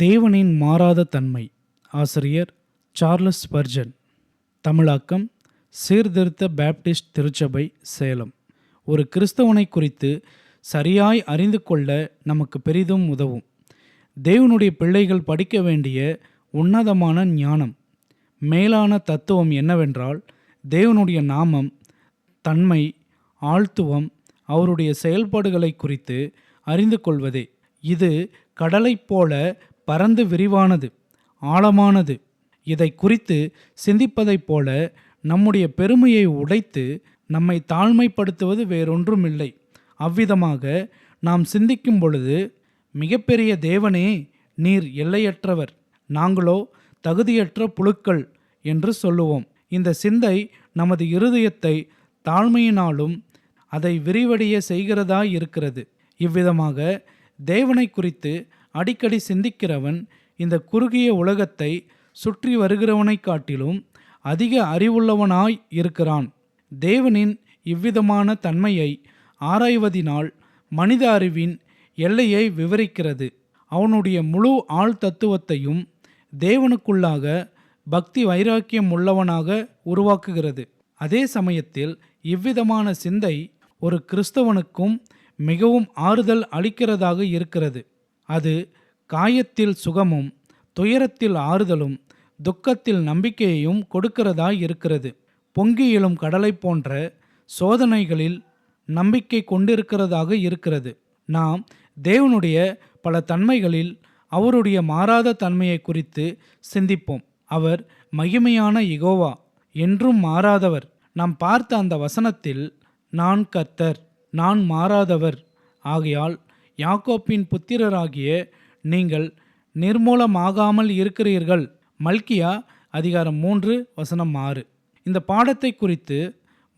தேவனின் மாறாத தன்மை. ஆசிரியர் சார்லஸ் ஸ்பர்ஜன். தமிழாக்கம் சீர்திருத்த பேப்டிஸ்ட் திருச்சபை, சேலம். ஒரு கிறிஸ்தவனை குறித்து சரியாய் அறிந்து கொள்ள நமக்கு பெரிதும் உதவும் தேவனுடைய பிள்ளைகள் படிக்க வேண்டிய உன்னதமான ஞானம், மேலான தத்துவம் என்னவென்றால், தேவனுடைய நாமம், தன்மை, ஆழ்த்துவம், அவருடைய செயல்பாடுகளை குறித்து அறிந்து கொள்வதே. இது கடலைப் போல பரந்து விரிவானது, ஆழமானது. இதை குறித்து சிந்திப்பதைப் போல நம்முடைய பெருமையை உடைத்து நம்மை தாழ்மைப்படுத்துவது வேறொன்றுமில்லை. அவ்விதமாக நாம் சிந்திக்கும் பொழுது, மிகப்பெரிய தேவனே, நீர் எல்லையற்றவர், நாங்களோ தகுதியற்ற புழுக்கள் என்று சொல்லுவோம். இந்த சிந்தை நமது இருதயத்தை தாழ்மையினாலும் அதை விரிவடைய செய்கிறதாய் இருக்கிறது. இவ்விதமாக தேவனை குறித்து அடிக்கடி சிந்திக்கிறவன் இந்த குறுகிய உலகத்தை சுற்றி வருகிறவனை காட்டிலும் அதிக அறிவுள்ளவனாய் இருக்கிறான். தேவனின் இவ்விதமான தன்மையை ஆராய்வதினால் மனித அறிவின் எல்லையை விவரிக்கிறது. அவனுடைய முழு ஆழ் தத்துவத்தையும் தேவனுக்குள்ளாக பக்தி வைராக்கியம் உள்ளவனாக உருவாக்குகிறது. அதே சமயத்தில் இவ்விதமான சிந்தை ஒரு கிறிஸ்தவனுக்கும் மிகவும் ஆறுதல் அளிக்கிறதாக இருக்கிறது. அது காயத்தில் சுகமும், துயரத்தில் ஆறுதலும், துக்கத்தில் நம்பிக்கையையும் கொடுக்கிறதாய் இருக்கிறது. பொங்கி எழும் கடலை போன்ற சோதனைகளில் நம்பிக்கை கொண்டிருக்கிறதாக இருக்கிறது. நாம் தேவனுடைய பல தன்மைகளில் அவருடைய மாறாத தன்மையை குறித்து சிந்திப்போம். அவர் மகிமையான யெகோவா, என்றும் மாறாதவர். நாம் பார்த்த அந்த வசனத்தில், நான் கர்த்தர், நான் மாறாதவர், ஆகையால் யாக்கோப்பின் புத்திரராகிய நீங்கள் நிர்மூலமாகாமல் இருக்கிறீர்கள். மல்கியா அதிகாரம் 3 வசனம் 6. இந்த பாடத்தை குறித்து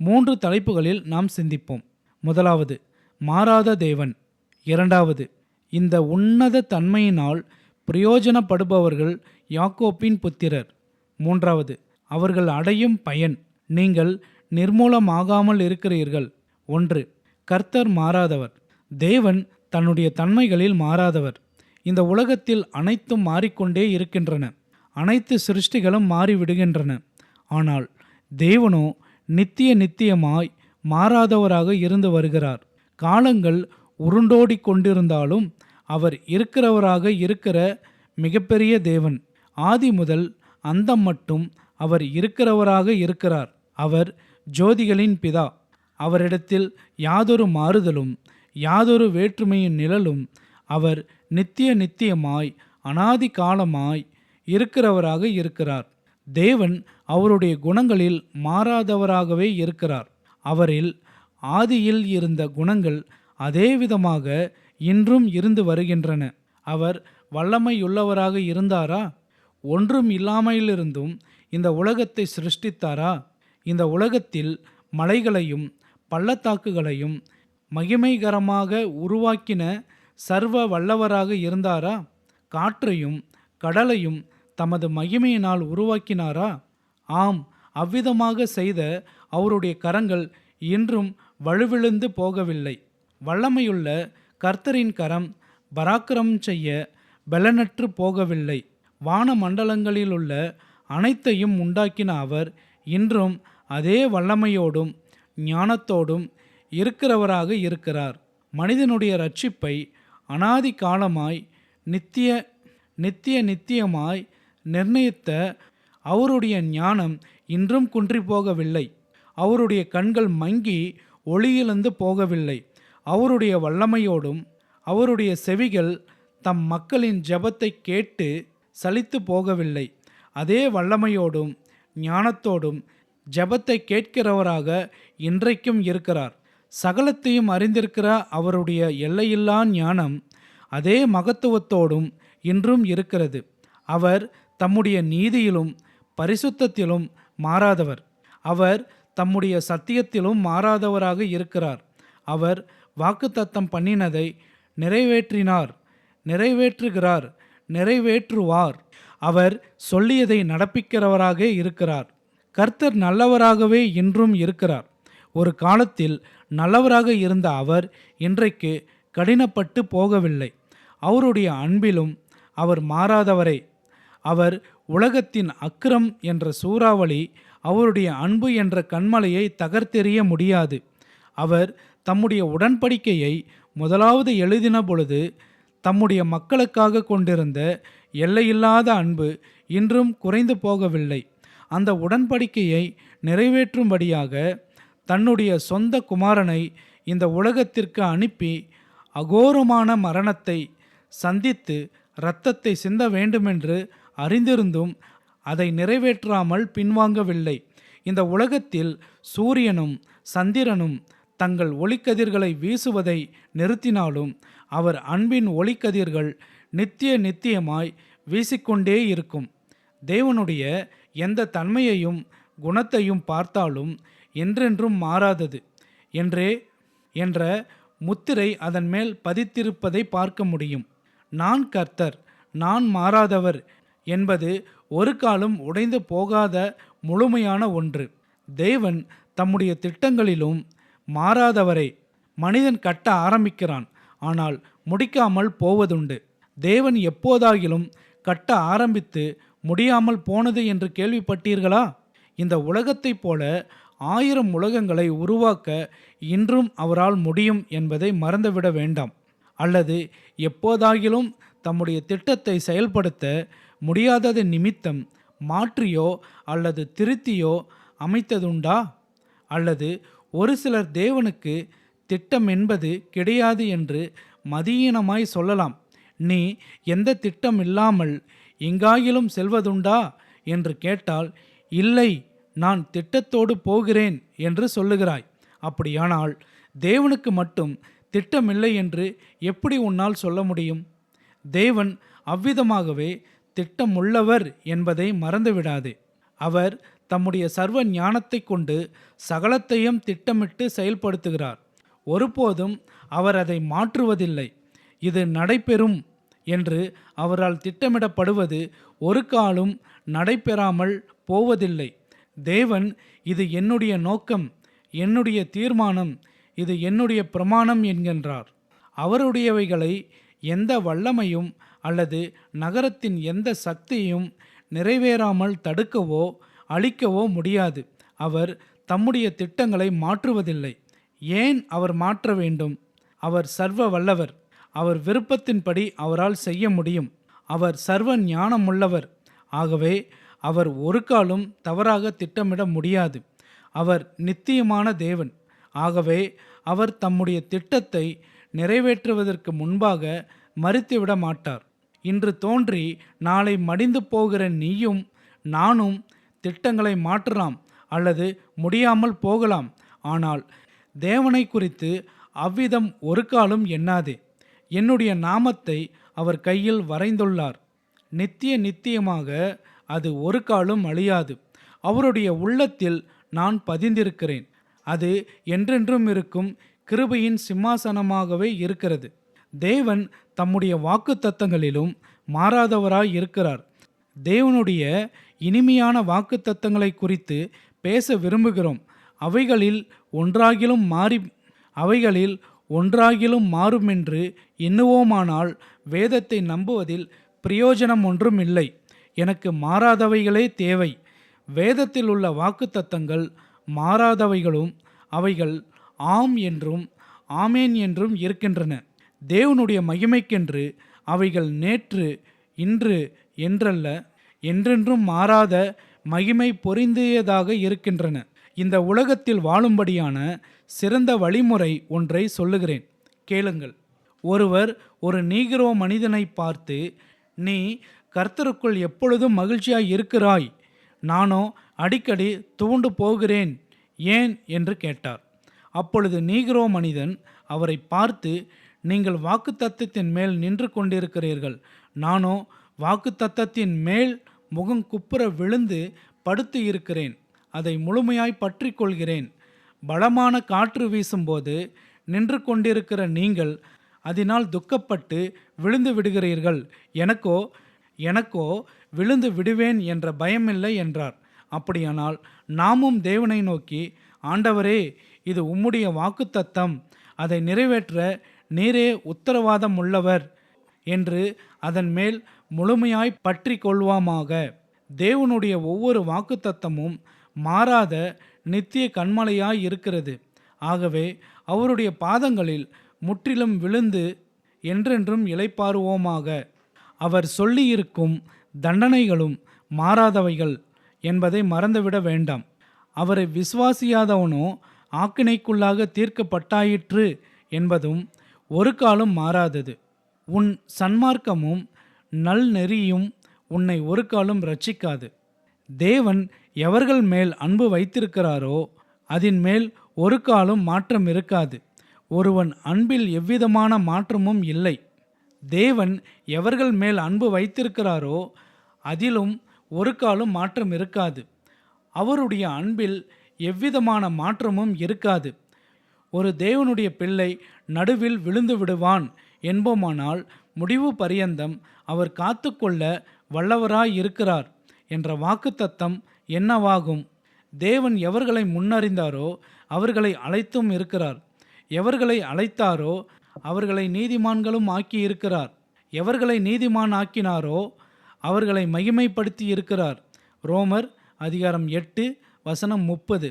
3 தலைப்புகளில் நாம் சிந்திப்போம். முதலாவது, மாறாத தேவன். இரண்டாவது, இந்த உன்னத தன்மையினால் பிரயோஜனப்படுபவர்கள் யாக்கோப்பின் புத்திரர். மூன்றாவது, அவர்கள் அடையும் பயன். நீங்கள் நிர்மூலமாகாமல் இருக்கிறீர்கள். 1. கர்த்தர் மாறாதவர். தேவன் தன்னுடைய தன்மைகளில் மாறாதவர். இந்த உலகத்தில் அனைத்தும் மாறிக்கொண்டே இருக்கின்றன. அனைத்து சிருஷ்டிகளும் மாறிவிடுகின்றன. ஆனால் தேவனோ நித்தியமாய் மாறாதவராக இருந்து வருகிறார். காலங்கள் உருண்டோடி கொண்டிருந்தாலும் அவர் இருக்கிறவராக இருக்கிற மிகப்பெரிய தேவன். ஆதி முதல் அந்தம் மட்டும் அவர் இருக்கிறவராக இருக்கிறார். அவர் ஜோதிகளின் பிதா. அவரிடத்தில் யாதொரு மாறுதலும் யாதொரு வேற்றுமையின் நிழலும். அவர் நித்தியமாய் அனாதி காலமாய் இருக்கிறவராக இருக்கிறார். தேவன் அவருடைய குணங்களில் மாறாதவராகவே இருக்கிறார். அவரில் ஆதியில் இருந்த குணங்கள் அதே விதமாக இன்றும் இருந்து வருகின்றன. அவர் வல்லமையுள்ளவராக இருந்தாரா? ஒன்றும் இல்லாமையிலிருந்தும் இந்த உலகத்தை சிருஷ்டித்தாரா? இந்த உலகத்தில் மலைகளையும் பள்ளத்தாக்குகளையும் மகிமைகரமாக உருவாக்கின சர்வ வல்லவராக இருந்தாரா? காற்றையும் கடலையும் தமது மகிமையினால் உருவாக்கினாரா? ஆம், அவ்விதமாக செய்த அவருடைய கரங்கள் இன்றும் வலுவிழந்து போகவில்லை. வல்லமையுள்ள கர்த்தரின் கரம் பராக்கிரமம் செய்ய பலனற்று போகவில்லை. வான மண்டலங்களிலுள்ள அனைத்தையும் உண்டாக்கின அவர் இன்றும் அதே வல்லமையோடும் ஞானத்தோடும் இருக்கிறவராக இருக்கிறார். மனிதனுடைய இரட்சிப்பை அனாதி காலமாய் நித்தியமாய் நிர்ணயித்த அவருடைய ஞானம் இன்றும் குன்றி போகவில்லை. அவருடைய கண்கள் மங்கி ஒளியிழந்து போகவில்லை. அவருடைய வல்லமையோடும் அவருடைய செவிகள் தம் மக்களின் ஜெபத்தை கேட்டு சலித்து போகவில்லை. அதே வல்லமையோடும் ஞானத்தோடும் ஜெபத்தை கேட்கிறவராக இன்றைக்கும் இருக்கிறார். சகலத்தையும் அறிந்திருக்கிற அவருடைய எல்லையில்லா ஞானம் அதே மகத்துவத்தோடும் இன்றும் இருக்கிறது. அவர் தம்முடைய நீதியிலும் பரிசுத்தத்திலும் மாறாதவர். அவர் தம்முடைய சத்தியத்திலும் மாறாதவராக இருக்கிறார். அவர் வாக்குத்தத்தம் பண்ணினதை நிறைவேற்றுகிறார், நிறைவேற்றுவார். அவர் சொல்லியதை நடப்பிக்கிறவராக இருக்கிறார். கர்த்தர் நல்லவராகவே இன்றும் இருக்கிறார். ஒரு காலத்தில் நல்லவராக இருந்த அவர் இன்றைக்கு கடினப்பட்டு போகவில்லை. அவருடைய அன்பிலும் அவர் மாறாதவரே. அவர் உலகத்தின் அக்கிரம் என்ற சூறாவளி அவருடைய அன்பு என்ற கன்மலையை தகர்த்தெறிய முடியாது. அவர் தம்முடைய உடன்படிக்கையை முதலாவது எழுதின பொழுது தம்முடைய மக்களுக்காக கொண்டிருந்த எல்லையில்லாத அன்பு இன்றும் குறைந்து போகவில்லை. அந்த உடன்படிக்கையை நிறைவேற்றும்படியாக தன்னுடைய சொந்த குமாரனை இந்த உலகத்திற்கு அனுப்பி அகோரமான மரணத்தை சந்தித்து இரத்தத்தை சிந்த வேண்டுமென்று அறிந்திருந்தும் அதை நிறைவேற்றாமல் பின்வாங்கவில்லை. இந்த உலகத்தில் சூரியனும் சந்திரனும் தங்கள் ஒளிக்கதிர்களை வீசுவதை நிறுத்தினாலும் அவர் அன்பின் ஒளிக்கதிர்கள் நித்தியமாய் வீசிக்கொண்டே இருக்கும். தேவனுடைய எந்த தன்மையையும் குணத்தையும் பார்த்தாலும் என்றென்றும் மாறாதது என்ற முத்திரை அதன் மேல் பதித்திருப்பதை பார்க்க முடியும். நான் கர்த்தர், நான் மாறாதவர் என்பது ஒரு காலம் உடைந்து போகாத முழுமையான ஒன்று. தேவன் தம்முடைய திட்டங்களிலும் மாறாதவரை மனிதன் கட்ட ஆரம்பிக்கிறான், ஆனால் முடிக்காமல் போவதுண்டு. தேவன் எப்போதாகிலும் கட்ட ஆரம்பித்து முடியாமல் போனது என்று கேள்விப்பட்டீர்களா? இந்த உலகத்தைப் போல 1000 உலகங்களை உருவாக்க இன்றும் அவரால் முடியும் என்பதை மறந்துவிட வேண்டாம். அல்லது எப்போதாகிலும் தம்முடைய திட்டத்தை செயல்படுத்த முடியாதது நிமித்தம் மாற்றியோ அல்லது திருத்தியோ அமைத்ததுண்டா? அல்லது ஒரு சிலர் தேவனுக்கு திட்டம் என்பது கிடையாது என்று மதியீனமாய் சொல்லலாம். நீ எந்த திட்டம் இல்லாமல் எங்காயிலும் செல்வதுண்டா என்று கேட்டால், இல்லை, நான் திட்டத்தோடு போகிறேன் என்று சொல்லுகிறாய். அப்படியானால் தேவனுக்கு மட்டும் திட்டமில்லை என்று எப்படி உன்னால் சொல்ல முடியும்? தேவன் அவ்விதமாகவே திட்டமுள்ளவர் என்பதை மறந்துவிடாதே. அவர் தம்முடைய சர்வ ஞானத்தை கொண்டு சகலத்தையும் திட்டமிட்டு செயல்படுத்துகிறார். ஒருபோதும் அவர் அதை மாற்றுவதில்லை. இது நடைபெறும் என்று அவரால் திட்டமிடப்படுவது ஒரு காலும் நடைபெறாமல் போவதில்லை. தேவன் இது என்னுடைய நோக்கம், என்னுடைய தீர்மானம், இது என்னுடைய பிரமாணம் என்கின்றார். அவருடையவைகளை எந்த வல்லமையும் அல்லது நகரத்தின் எந்த சக்தியும் நிறைவேறாமல் தடுக்கவோ அழிக்கவோ முடியாது. அவர் தம்முடைய திட்டங்களை மாற்றுவதில்லை. ஏன் அவர் மாற்ற வேண்டும்? அவர் சர்வ வல்லவர். அவர் விருப்பத்தின்படி அவரால் செய்ய முடியும். அவர் சர்வ ஞானமுள்ளவர். ஆகவே அவர் ஒரு காலும் தவறாக திட்டமிட முடியாது. அவர் நித்தியமான தேவன். ஆகவே அவர் தம்முடைய திட்டத்தை நிறைவேற்றுவதற்கு முன்பாக மறித்துவிட மாட்டார். இன்று தோன்றி நாளை மடிந்து போகிற நீயும் நானும் திட்டங்களை மாற்றலாம் அல்லது முடியாமல் போகலாம். ஆனால் தேவனை குறித்து அவ்விதம் ஒரு காலும் எண்ணாதே. என்னுடைய நாமத்தை அவர் கையில் வரைந்துள்ளார். நித்தியமாக அது ஒரு காலும் அழியாது. அவருடைய உள்ளத்தில் நான் பதிந்திருக்கிறேன். அது என்றென்றும் இருக்கும் கிருபையின் சிம்மாசனமாகவே இருக்கிறது. தேவன் தம்முடைய வாக்குத்தத்தங்களிலும் மாறாதவராய் இருக்கிறார். தேவனுடைய இனிமையான வாக்குத்தத்தங்களை குறித்து பேச விரும்புகிறோம். அவைகளில் ஒன்றாகிலும் மாறுமென்று எண்ணுவோமானால் வேதத்தை நம்புவதில் பிரயோஜனம் ஒன்றும் இல்லை. எனக்கு மாறாதவைகளே தேவை. வேதத்தில் உள்ள வாக்குத்தத்தங்கள் மாறாதவைகளும் அவைகள் ஆம் என்றும் ஆமேன் என்றும் இருக்கின்றன. தேவனுடைய மகிமைக்கென்று அவைகள் நேற்று இன்று என்றல்ல, என்றென்றும் மாறாத மகிமை பொருந்தியதாக இருக்கின்றன. இந்த உலகத்தில் வாழும்படியான சிறந்த வழிமுறை ஒன்றை சொல்லுகிறேன், கேளுங்கள். ஒருவர் ஒரு நீக்ரோ மனிதனை பார்த்து, நீ கர்த்தருக்குள் எப்பொழுதும் மகிழ்ச்சியாய் இருக்கிறாய், நானோ அடிக்கடி துவண்டு போகிறேன், ஏன் என்று கேட்டார். அப்பொழுது நீக்ரோ மனிதன் அவரை பார்த்து, நீங்கள் வாக்குத்தத்தத்தின் மேல் நின்று கொண்டிருக்கிறீர்கள், நானோ வாக்குத்தத்தத்தின் மேல் முகம் குப்புற விழுந்து படுத்து இருக்கிறேன். அதை முழுமையாய் பற்றி கொள்கிறேன். பலமான காற்று வீசும்போது நின்று கொண்டிருக்கிற நீங்கள் அதனால் துக்கப்பட்டு விழுந்து விடுகிறீர்கள். எனக்கோ விழுந்து விடுவேன் என்ற பயமில்லை என்றார். அப்படியானால் நாமும் தேவனை நோக்கி, ஆண்டவரே, இது உம்முடைய வாக்குத்தத்தம், அதை நிறைவேற்ற நீரே உத்தரவாதம் உள்ளவர் என்று அதன் மேல் முழுமையாய் பற்றி கொள்வாமாக. தேவனுடைய ஒவ்வொரு வாக்குத்தத்தமும் மாறாத நித்திய கன்மலையாய் இருக்கிறது. ஆகவே அவருடைய பாதங்களில் முற்றிலும் விழுந்து என்றென்றும் இளைப்பாறுவோமாக. அவர் சொல்லியிருக்கும் தண்டனைகளும் மாறாதவைகள் என்பதை மறந்துவிட வேண்டாம். அவரை விசுவாசியாதவனோ ஆக்கினைக்குள்ளாக தீர்க்கப்பட்டாயிற்று என்பதும் ஒரு காலம் மாறாதது. உன் சன்மார்க்கமும் நல் நெறியும் உன்னை ஒரு காலம் இரட்சிக்காது. தேவன் எவர்கள் மேல் அன்பு வைத்திருக்கிறாரோ அதின் மேல் ஒரு காலம் மாற்றம் இருக்காது. ஒருவன் அன்பில் எவ்விதமான மாற்றமும் இல்லை. தேவன் எவர்கள் மேல் அன்பு வைத்திருக்கிறாரோ அதிலும் ஒரு காலம் மாற்றம் இருக்காது. அவருடைய அன்பில் எவ்விதமான மாற்றமும் இருக்காது. ஒரு தேவனுடைய பிள்ளை நடுவில் விழுந்து விடுவான் என்போமானால் முடிவு பரியந்தம் அவர் காத்துக்கொள்ள வல்லவராய் இருக்கிறார் என்ற வாக்குத்தத்தம் என்னவாகும்? தேவன் எவர்களை முன்னறிந்தாரோ அவர்களை அழைத்தும் இருக்கிறார். எவர்களை அழைத்தாரோ அவர்களை நீதிமான்களும் ஆக்கி இருக்கிறார். எவர்களை நீதிமான் ஆக்கினாரோ அவர்களை மகிமைப்படுத்தி இருக்கிறார். ரோமர் அதிகாரம் 8:30.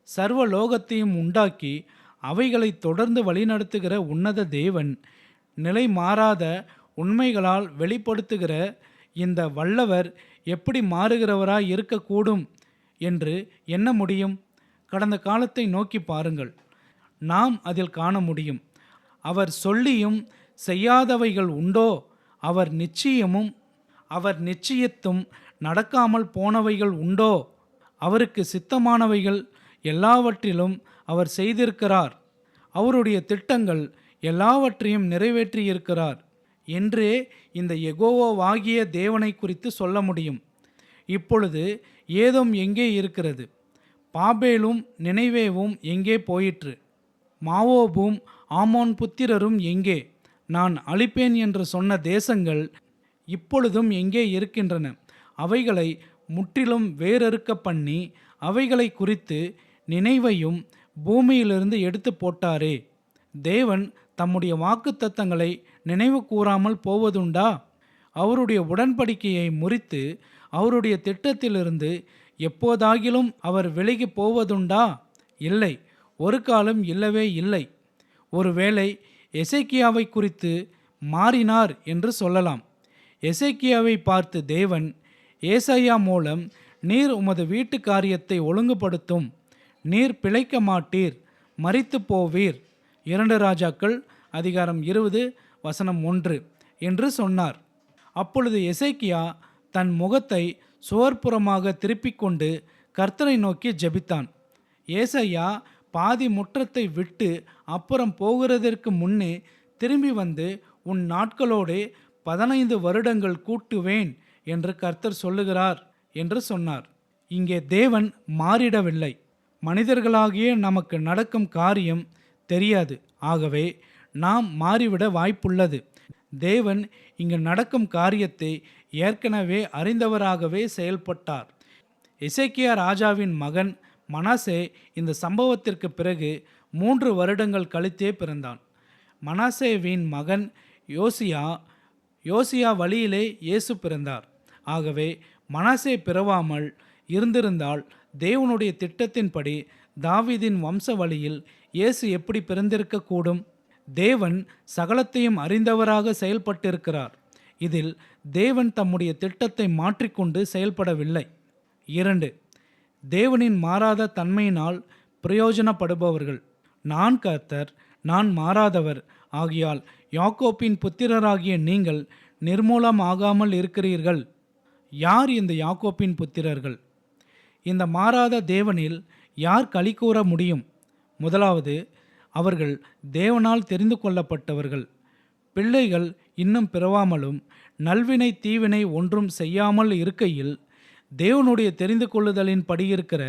சர்வ லோகத்தையும் உண்டாக்கி அவைகளை தொடர்ந்து வழிநடத்துகிற உன்னத தேவன் நிலை மாறாத உண்மைகளால் வெளிப்படுத்துகிற இந்த வல்லவர் எப்படி மாறுகிறவராய் இருக்கக்கூடும் என்று எண்ண முடியும்? கடந்த காலத்தை நோக்கி பாருங்கள். நாம் அதில் காண முடியும். அவர் சொல்லியும் செய்யாதவைகள் உண்டோ? அவர் நிச்சயத்தும் நடக்காமல் போனவைகள் உண்டோ? அவருக்கு சித்தமானவைகள் எல்லாவற்றிலும் அவர் செய்திருக்கிறார். அவருடைய திட்டங்கள் எல்லாவற்றையும் நிறைவேற்றியிருக்கிறார் என்றே இந்த யெகோவாகிய தேவனை குறித்து சொல்ல முடியும். இப்பொழுது ஏதோம் எங்கே இருக்கிறது? பாபேலும் நினைவேவும் எங்கே போயிற்று? மாவோபும் ஆமோன் புத்திரரும் எங்கே? நான் அழிப்பேன் என்று சொன்ன தேசங்கள் இப்பொழுதும் எங்கே இருக்கின்றன? அவைகளை முற்றிலும் வேறறுக்க பண்ணி அவைகளை குறித்து நினைவையும் பூமியிலிருந்து எடுத்து போட்டாரே. தேவன் தம்முடைய வாக்குத்தத்தங்களை நினைவு கூறாமல் போவதுண்டா? அவருடைய உடன்படிக்கையை முறித்து அவருடைய திட்டத்திலிருந்து எப்போதாகிலும் அவர் விலகி போவதுண்டா? இல்லை, ஒரு காலம் இல்லவே இல்லை. ஒருவேளை எசேக்கியாவை குறித்து மாறினார் என்று சொல்லலாம். எசேக்கியாவை பார்த்து தேவன் ஏசாயா மூலம், நீர் உமது வீட்டு காரியத்தை ஒழுங்குபடுத்தும், நீர் பிழைக்க மாட்டீர், மரித்து போவீர், 2 ராஜாக்கள் அதிகாரம் 20:1 என்று சொன்னார். அப்பொழுது எசேக்கியா தன் முகத்தை சுவர்ப்புறமாக திருப்பிக் கொண்டு கர்த்தரை நோக்கி ஜெபித்தான். ஏசாயா பாதி முற்றத்தை விட்டு அப்புறம் போகிறதற்கு முன்னே திரும்பி வந்து, உன் நாட்களோடே 15 வருடங்கள் கூட்டுவேன் என்று கர்த்தர் சொல்லுகிறார் என்று சொன்னார். இங்கே தேவன் மாறிடவில்லை. மனிதர்களாகிய நமக்கு நடக்கும் காரியம் தெரியாது. ஆகவே நாம் மாறிவிட வாய்ப்புள்ளது. தேவன் இங்கு நடக்கும் காரியத்தை ஏற்கனவே அறிந்தவராகவே செயல்பட்டார். எசேக்கியா ராஜாவின் மகன் மனாசே இந்த சம்பவத்திற்கு பிறகு 3 வருடங்கள் கழித்தே பிறந்தான். மனாசேவின் மகன் யோசியா வழியிலே இயேசு பிறந்தார். ஆகவே மனாசே பிறவாமல் இருந்திருந்தால் தேவனுடைய திட்டத்தின்படி தாவீதின் வம்ச வழியில் இயேசு எப்படி பிறந்திருக்கக்கூடும்? தேவன் சகலத்தையும் அறிந்தவராக செயல்பட்டிருக்கிறார். இதில் தேவன் தம்முடைய திட்டத்தை மாற்றிக்கொண்டு செயல்படவில்லை. 2. தேவனின் மாறாத தன்மையினால் பிரயோஜனப்படுபவர்கள். நான் கர்த்தர், நான் மாறாதவர் ஆகியால் யாக்கோப்பின் புத்திரராகிய நீங்கள் நிர்மூலமாகாமல் இருக்கிறீர்கள். யார் இந்த யாக்கோப்பின் புத்திரர்கள்? இந்த மாறாத தேவனில் யார் களி கூற முடியும்? முதலாவது, அவர்கள் தேவனால் தெரிந்து கொள்ளப்பட்டவர்கள். பிள்ளைகள் இன்னும் பிறவாமலும் நல்வினை தீவினை ஒன்றும் செய்யாமல் இருக்கையில் தேவனுடைய தெரிந்து கொள்ளுதலின் படியிருக்கிற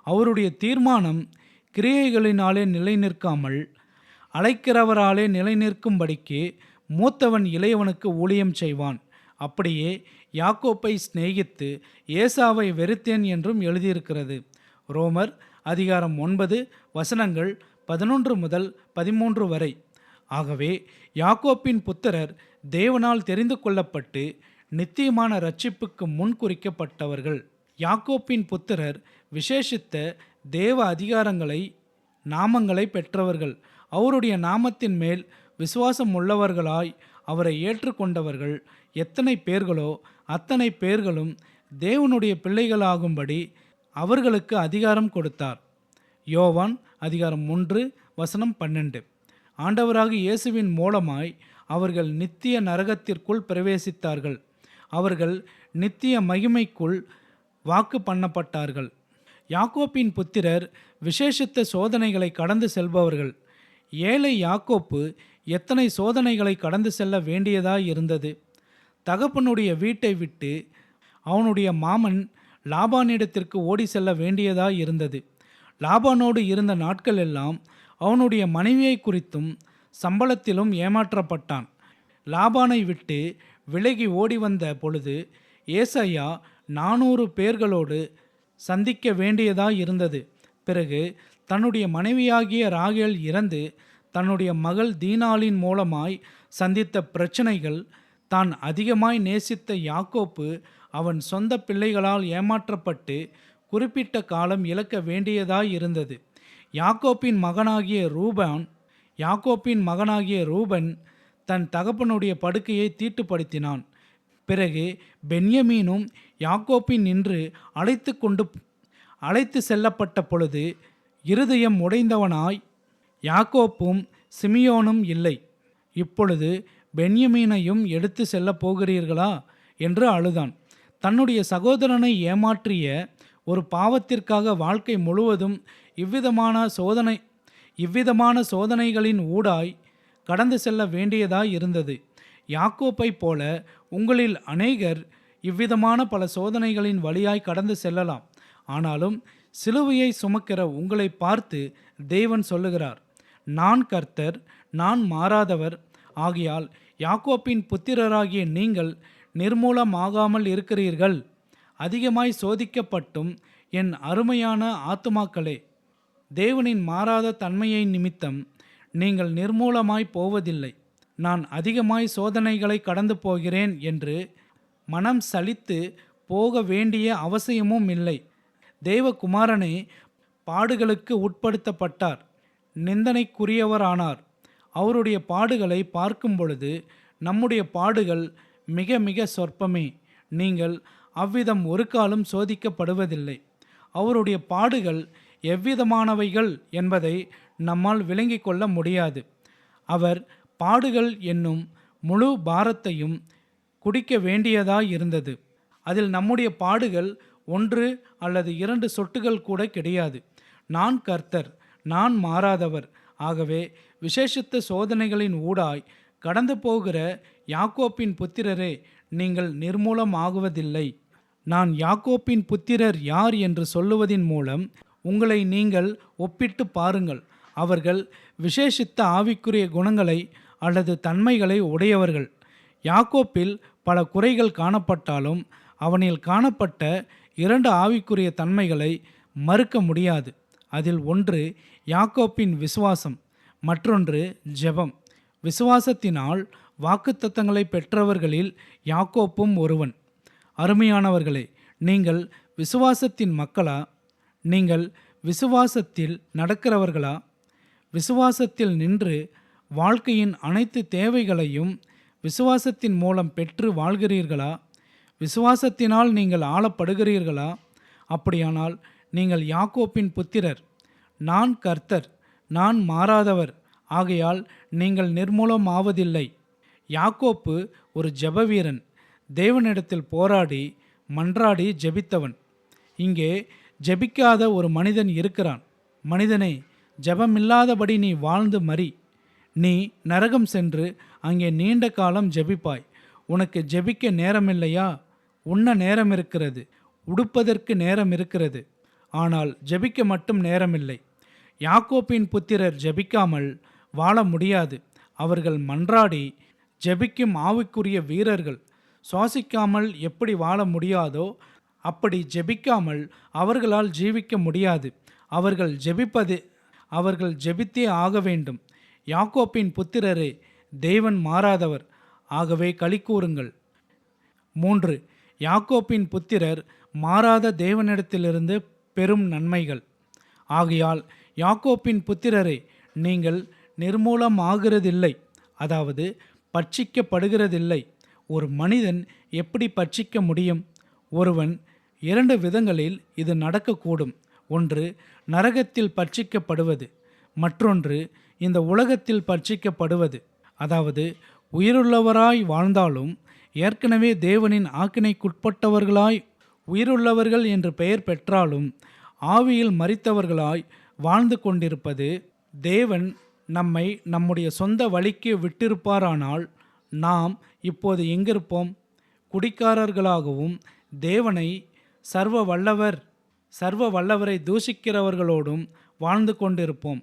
அவருடைய தீர்மானம் கிரியைகளினாலே நிலை நிற்காமல் அழைக்கிறவராலே நிலை நிற்கும்படிக்கு மூத்தவன் இளையவனுக்கு ஊழியம் செய்வான். அப்படியே யாக்கோப்பை சிநேகித்து ஏசாவை வெறுத்தேன் என்றும் எழுதியிருக்கிறது. ரோமர் அதிகாரம் 9:11-13 வரை. ஆகவே யாக்கோப்பின் புத்திரர் தேவனால் தெரிந்து கொள்ளப்பட்டு நித்தியமான இரட்சிப்புக்கு முன்குறிக்கப்பட்டவர்கள். யாக்கோப்பின் புத்திரர் விசேஷித்த தேவ அதிகாரங்களை நாமங்களை பெற்றவர்கள். அவருடைய நாமத்தின் மேல் விசுவாசம் உள்ளவர்களாய் அவரை ஏற்றுக்கொண்டவர்கள் எத்தனை பேர்களோ அத்தனை பேர்களும் தேவனுடைய பிள்ளைகளாகும்படி அவர்களுக்கு அதிகாரம் கொடுத்தார். யோவான் அதிகாரம் 1:12. ஆண்டவராகிய இயேசுவின் மூலமாய் அவர்கள் நித்திய நரகத்திற்குள் பிரவேசித்தார்கள். அவர்கள் நித்திய மகிமைக்குள் வாக்கு பண்ணப்பட்டார்கள். யாக்கோப்பின் புத்திரர் விசேஷித்த சோதனைகளை கடந்து செல்பவர்கள். ஏழை யாக்கோப்பு எத்தனை சோதனைகளை கடந்து செல்ல வேண்டியதாய் இருந்தது. தகப்பனுடைய வீட்டை விட்டு அவனுடைய மாமன் லாபானிடத்திற்கு ஓடி செல்ல வேண்டியதாய் இருந்தது. லாபானோடு இருந்த நாட்கள் எல்லாம் அவனுடைய மனைவியை குறித்தும் சம்பளத்திலும் ஏமாற்றப்பட்டான். லாபானை விட்டு விலகி ஓடி வந்த பொழுது ஏசாயா 400 பேர்களோடு சந்திக்க வேண்டியதாய் இருந்தது. பிறகு தன்னுடைய மனைவியாகிய ராகேல் இறந்து தன்னுடைய மகள் தீனாளின் மூலமாய் சந்தித்த பிரச்சனைகள், தான் அதிகமாய் நேசித்த யாக்கோப்பு அவன் சொந்த பிள்ளைகளால் ஏமாற்றப்பட்டு குறிப்பிட்ட காலம் இழக்க வேண்டியதாய் இருந்தது. யாக்கோப்பின் மகனாகிய ரூபன் தன் தகப்பனுடைய படுக்கையை தீட்டுப்படுத்தினான். பிறகு பென்யமீனும் யாக்கோப்பின் நின்று அழைத்து செல்லப்பட்ட பொழுது இருதயம் உடைந்தவனாய் யாக்கோப்பும் சிமியோனும் இல்லை. இப்பொழுது பென்யமீனையும் எடுத்து செல்லப் போகிறீர்களா என்று அழுதான். தன்னுடைய சகோதரனை ஏமாற்றிய ஒரு பாவத்திற்காக வாழ்க்கை முழுவதும் இவ்விதமான சோதனைகளின் ஊடாய் கடந்து செல்ல வேண்டியதாய் இருந்தது. யாக்கோப்பை போல உங்களில் அநேகர் இவ்விதமான பல சோதனைகளின் வழியாய் கடந்து செல்லலாம். ஆனாலும் சிலுவையை சுமக்கிற உங்களை பார்த்து தேவன் சொல்லுகிறார், நான் கர்த்தர், நான் மாறாதவர். ஆகையால் யாக்கோப்பின் புத்திரராகிய நீங்கள் நிர்மூலமாகாமல் இருக்கிறீர்கள். அதிகமாய் சோதிக்கப்பட்டும் என் அருமையான ஆத்துமாக்களே, தேவனின் மாறாத தன்மையை நிமித்தம் நீங்கள் நிர்மூலமாய் போவதில்லை. நான் அதிகமாய் சோதனைகளை கடந்து போகிறேன் என்று மனம் சலித்து போக வேண்டிய அவசியமும் இல்லை. தேவகுமாரனே பாடுகளுக்கு உட்படுத்தப்பட்டார், நிந்தனைக்குரியவரானார். அவருடைய பாடுகளை பார்க்கும் பொழுது நம்முடைய பாடுகள் மிக மிக சொற்பமே. நீங்கள் அவ்விதம் ஒரு காலம் சோதிக்கப்படுவதில்லை. அவருடைய பாடுகள் எவ்விதமானவைகள் என்பதை நம்மால் விளங்கிக் கொள்ள முடியாது. அவர் பாடுகள் என்னும் முழு பாரத்தையும் குடிக்க வேண்டியதாய் இருந்தது. அதில் நம்முடைய பாடுகள் 1 அல்லது 2 சொட்டுகள் கூட கிடையாது. நான் கர்த்தர், நான் மாறாதவர். ஆகவே விசேஷித்த சோதனைகளின் ஊடாய் கடந்து போகிற யாக்கோப்பின் புத்திரரே, நீங்கள் நிர்மூலமாகுவதில்லை. நான் யாக்கோப்பின் புத்திரர் யார் என்று சொல்லுவதின் மூலம் உங்களை நீங்கள் ஒப்பிட்டு பாருங்கள். அவர்கள் விசேஷித்த ஆவிக்குரிய குணங்களை அல்லது தன்மைகளை உடையவர்கள். யாக்கோப்பில் பல குறைகள் காணப்பட்டாலும் அவனில் காணப்பட்ட 2 ஆவிக்குரிய தன்மைகளை மறுக்க முடியாது. அதில் ஒன்று யாக்கோப்பின் விசுவாசம், மற்றொன்று ஜெபம். விசுவாசத்தினால் வாக்குத்தத்தங்களை பெற்றவர்களில் யாக்கோப்பும் ஒருவன். அருமையானவர்களே, நீங்கள் விசுவாசத்தின் மக்களா? நீங்கள் விசுவாசத்தில் நடக்கிறவர்களா? விசுவாசத்தில் நின்று வாழ்க்கையின் அனைத்து தேவைகளையும் விசுவாசத்தின் மூலம் பெற்று வாழ்கிறீர்களா? விசுவாசத்தினால் நீங்கள் ஆளப்படுகிறீர்களா? அப்படியானால் நீங்கள் யாக்கோப்பின் புத்திரர். நான் கர்த்தர், நான் மாறாதவர். ஆகையால் நீங்கள் நிர்மூலமாவதில்லை. யாக்கோப்பு ஒரு ஜெபவீரன், தேவனிடத்தில் போராடி மன்றாடி ஜெபித்தவன். இங்கே ஜெபிக்காத ஒரு மனிதன் இருக்கிறான். மனிதனே, ஜெபமில்லாதபடி நீ வாழ்ந்து மரி. நீ நரகம் சென்று அங்கே நீண்ட காலம் ஜெபிப்பாய். உனக்கு ஜெபிக்க நேரமில்லையா? உண்ண நேரம் இருக்கிறது, உடுப்பதற்கு நேரம் இருக்கிறது, ஆனால் ஜெபிக்க மட்டும் நேரமில்லை. யாக்கோப்பின் புத்திரர் ஜெபிக்காமல் வாழ முடியாது. அவர்கள் மன்றாடி ஜெபிக்கும் ஆவிக்குரிய வீரர்கள். சுவாசிக்காமல் எப்படி வாழ முடியாதோ அப்படி ஜெபிக்காமல் அவர்களால் ஜீவிக்க முடியாது. அவர்கள் ஜெபித்தே ஆக வேண்டும். யாக்கோப்பின் புத்திரரே, தேவன் மாறாதவர். ஆகவே களி கூறுங்கள். 3. யாக்கோப்பின் புத்திரர் மாறாத தேவனிடத்திலிருந்து பெரும் நன்மைகள். ஆகையால் யாக்கோப்பின் புத்திரரே, நீங்கள் நிர்மூலமாகிறதில்லை, அதாவது பட்சிக்கப்படுகிறதில்லை. ஒரு மனிதன் எப்படி பட்சிக்க முடியும்? ஒருவன் 2 விதங்களில் இது நடக்கக்கூடும். ஒன்று நரகத்தில் பட்சிக்கப்படுவது, மற்றொன்று இந்த உலகத்தில் பட்சிக்கப்படுவது. அதாவது உயிருள்ளவராய் வாழ்ந்தாலும் ஏற்கனவே தேவனின் ஆக்கினைக்குட்பட்டவர்களாய் உயிருள்ளவர்கள் என்று பெயர் பெற்றாலும் ஆவியில் மரித்தவர்களாய் வாழ்ந்து கொண்டிருப்பது. தேவன் நம்மை நம்முடைய சொந்த வழிக்கு விட்டிருப்பாரானால் நாம் இப்போது எங்கிருப்போம்? குடிக்காரர்களாகவும் தேவனை சர்வ வல்லவரை தூஷிக்கிறவர்களோடும் வாழ்ந்து கொண்டிருப்போம்.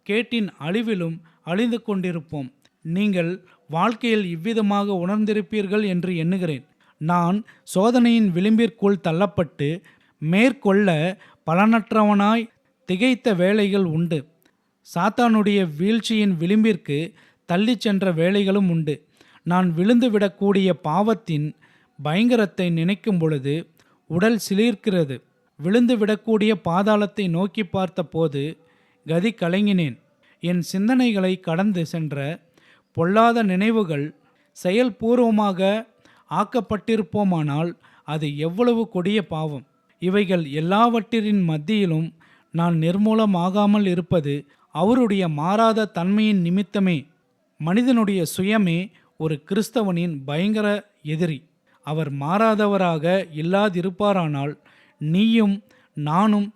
கேட்டின் அழிவிலும் அழிந்து கொண்டிருப்போம். நீங்கள் வாழ்க்கையில் இவ்விதமாக உணர்ந்திருப்பீர்கள் என்று எண்ணுகிறேன். நான் சோதனையின் விளிம்பிற்குள் தள்ளப்பட்டு மேற்கொள்ள பலனற்றவனாய் திகைத்த வேளைகள் உண்டு. சாத்தானுடைய வீழ்ச்சியின் விளிம்பிற்கு தள்ளிச் சென்ற வேளைகளும் உண்டு. நான் விழுந்துவிடக்கூடிய பாவத்தின் பயங்கரத்தை நினைக்கும் பொழுது உடல் சிலிர்க்கிறது. விழுந்துவிடக்கூடிய பாதாளத்தை நோக்கி பார்த்தபோது கதி கலங்கினேன். என் சிந்தனைகளை கடந்து சென்ற பொல்லாத நினைவுகள் செயல்பூர்வமாக ஆக்கப்பட்டிருப்போமானால் அது எவ்வளவு கொடிய பாவம்! இவைகள் எல்லாவற்றின் மத்தியிலும் நான் நிர்மூலமாகாமல் இருப்பது அவருடைய மாறாத தன்மையின் நிமித்தமே. மனிதனுடைய சுயமே ஒரு கிறிஸ்தவனின் பயங்கர எதிரி. அவர் மாறாதவராக இல்லாதிருப்பாரானால் நீயும் நானும்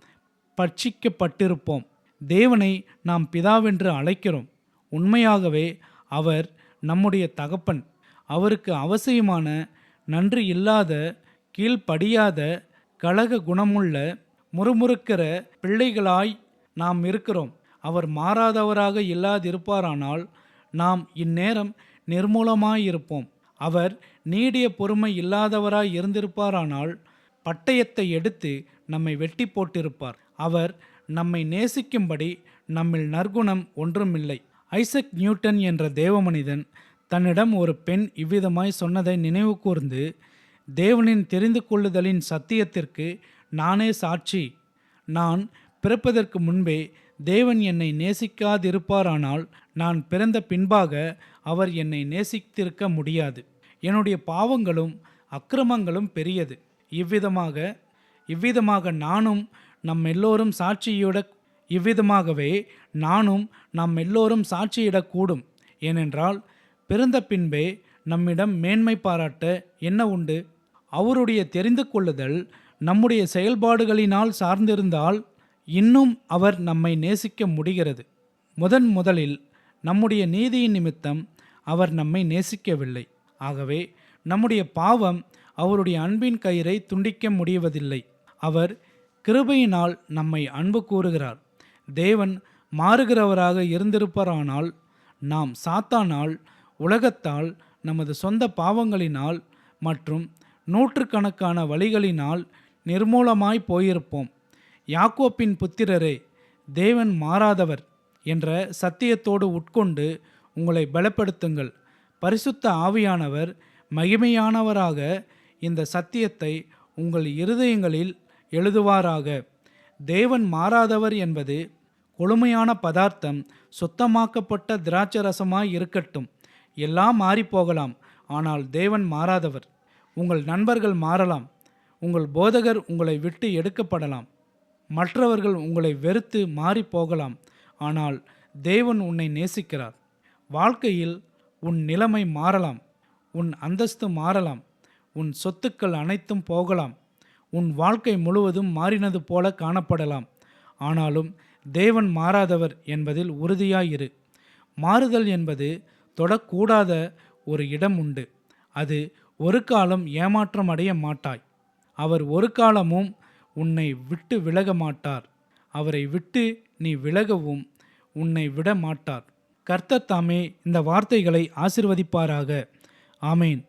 பட்சிக்கப்பட்டிருப்போம். தேவனை நாம் பிதாவென்று அழைக்கிறோம். உண்மையாகவே அவர் நம்முடைய தகப்பன். அவருக்கு அவசியமான நன்றி இல்லாத, கீழ்ப்படியாத, கலக குணமுள்ள, முறுமுறுக்கிற பிள்ளைகளாய் நாம் இருக்கிறோம். அவர் மாறாதவராக இல்லாதிருப்பாரானால் நாம் இந்நேரம் நிர்மூலமாயிருப்போம். அவர் நீடிய பொறுமை இல்லாதவராய் இருந்திருப்பாரானால் பட்டயத்தை எடுத்து நம்மை வெட்டி போட்டிருப்பார். அவர் நம்மை நேசிக்கும்படி நம்மில் நற்குணம் ஒன்றுமில்லை. ஐசக் நியூட்டன் என்ற தேவமனிதன் தன்னிடம் ஒரு பெண் இவ்விதமாய் சொன்னதை நினைவு கூர்ந்து, தேவனின் தெரிந்து கொள்ளுதலின் சத்தியத்திற்கு நானே சாட்சி. நான் பிறப்பதற்கு முன்பே தேவன் என்னை நேசிக்காதிருப்பாரானால் நான் பிறந்த பின்பாக அவர் என்னை நேசித்திருக்க முடியாது. என்னுடைய பாவங்களும் அக்கிரமங்களும் பெரியது. இவ்விதமாக நானும் நாம் எல்லோரும் சாட்சியிடக்கூடும். ஏனென்றால் பிறந்த பின்பே நம்மிடம் மேன்மை பாராட்ட என்ன உண்டு? அவருடைய தெரிந்து கொள்ளுதல் நம்முடைய செயல்பாடுகளினால் சார்ந்திருந்தால் இன்னும் அவர் நம்மை நேசிக்க முடிகிறது. முதலில் நம்முடைய நீதியின் நிமித்தம் அவர் நம்மை நேசிக்கவில்லை. ஆகவே நம்முடைய பாவம் அவருடைய அன்பின் கயிறை துண்டிக்க முடிவதில்லை. அவர் கிருபையினால் நம்மை அன்பு கூறுகிறார். தேவன் மாறுகிறவராக இருந்திருப்பாரானால் நாம் சாத்தானால், உலகத்தால், நமது சொந்த பாவங்களினால் மற்றும் நூற்றுக்கணக்கான வழிகளினால் நிர்மூலமாய் போயிருப்போம். யாக்கோப்பின் புத்திரரே, தேவன் மாறாதவர் என்ற சத்தியத்தோடு உட்கொண்டு உங்களை பலப்படுத்துங்கள். பரிசுத்த ஆவியானவர் மகிமையானவராக இந்த சத்தியத்தை உங்கள் இருதயங்களில் எழுதுவாராக. தேவன் மாறாதவர் என்பது கொழுமையான பதார்த்தம், சுத்தமாக்கப்பட்ட திராட்சரசமாய் இருக்கட்டும். எல்லாம் மாறிப்போகலாம், ஆனால் தேவன் மாறாதவர். உங்கள் நண்பர்கள் மாறலாம், உங்கள் போதகர் உங்களை விட்டு எடுக்கப்படலாம், மற்றவர்கள் உங்களை வெறுத்து மாறி போகலாம், ஆனால் தேவன் உன்னை நேசிக்கிறார். வாழ்க்கையில் உன் நிலைமை மாறலாம், உன் அந்தஸ்து மாறலாம், உன் சொத்துக்கள் அனைத்தும் போகலாம், உன் வாழ்க்கை முழுவதும் மாறினது போல காணப்படலாம். ஆனாலும் தேவன் மாறாதவர் என்பதில் உறுதியாயிரு. மாறுதல் என்பது தொடக்கூடாத ஒரு இடம் உண்டு. அது ஒரு காலம் ஏமாற்றம் அடைய மாட்டாய். அவர் ஒரு காலமும் உன்னை விட்டு விலக மாட்டார். அவரை விட்டு நீ விலகவும் உன்னை விட மாட்டார். கர்த்தர் தாமே இந்த வார்த்தைகளை ஆசீர்வதிப்பாராக. ஆமேன்.